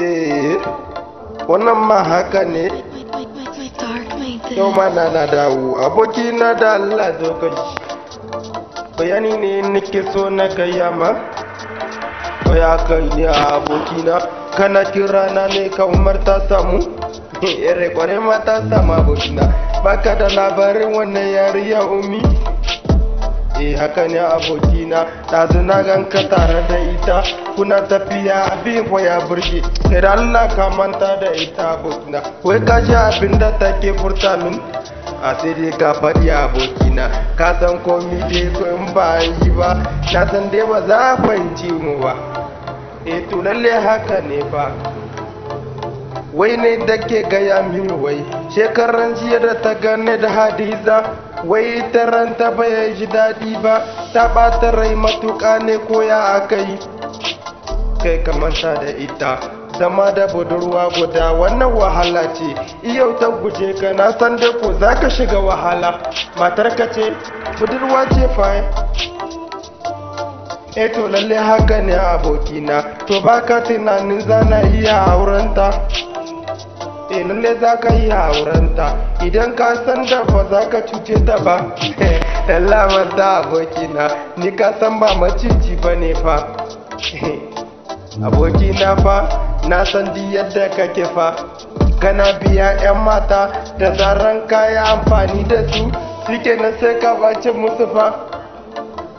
Eh, wannan ma haka ne. Yau ma na dawo abokina da Allah zo ka ji. Bayani ne nake so na gaya ma. Ya kai ne abokina, kana kira na ne kamar ta samu. Ere kware ma ta samu abokina. Baka da labarin wannan yariya Ummi? Haka ne abokina, ɗazu na ganka tare da ita, kuna tafiya abin ko ya burge, sai da Allah ka manta da ita abokina, wai ka ji abin da take furta min? A sai dai ka faɗi abokina, ka san komi dai ko in ba an yi ba, na san dai ba za a fahimci mu ba. To lalle haka ne ba. Wai ne da ke gaya mini wai, shekaran jiya da ta gane da Hadiza, wai ta ranta bai ji daɗi ba, ta ɓata rai matuƙa ne ko ya aka yi. Kai ka manta da ita, zama da budurwa guda wannan wahala ce, iyau ta guje ka na san da ko za ka shiga wahala. Matar ka ce, budurwa ce fa. To lalle haka ne abokina, to baka tunanin zana iya aurenta? Lalle za ka yi aurenta idan ka san da ba za ka cuce ta ba. Lalla manta abokina, ni ka san ba maciji ba ne fa. Abokina fa, na san di yadda kake fa, kana biya 'yan mata da zaran ka yi amfani da su, suke na sai ka bace musu fa.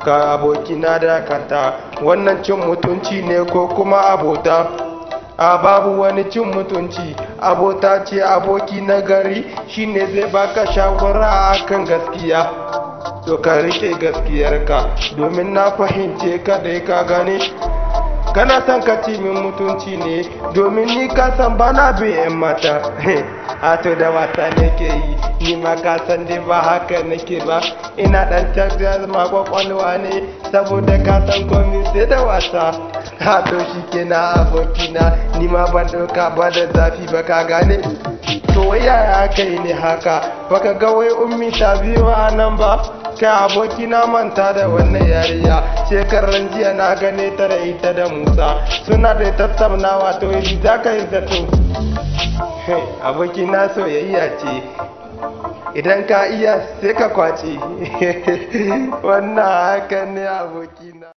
Ka abokina dakata, wannan cin mutunci ne ko kuma abota? A babu wani cin mutunci, abota ce aboki na gari shine zai baka shawara akan gaskiya. To ka rike gaskiyarka domin na fahimce ka dai ka gane. Kana son ka ci min mutunci ne domin ni ka san bana bin 'yan mata. To da wasa nake yi, ni ma ka san dai ba haka nake ba, ina dan canza ma kwakwalwa ne saboda ka san komai sai da wasa. To shi kenan abokina, ni ma ban ɗauka ba da zafi ba ka gane. To wai yaya aka yi ne haka, baka ga wai Ummi ta biyo a nan ba? Kai abokina manta da wannan yariya, shekaran jiya na gane ta da ita da Musa suna da tattaunawa, to yanzu za ka yi zato. Abokina soyayya ce, idan ka iya sai ka kwace. Wannan haka ne abokina.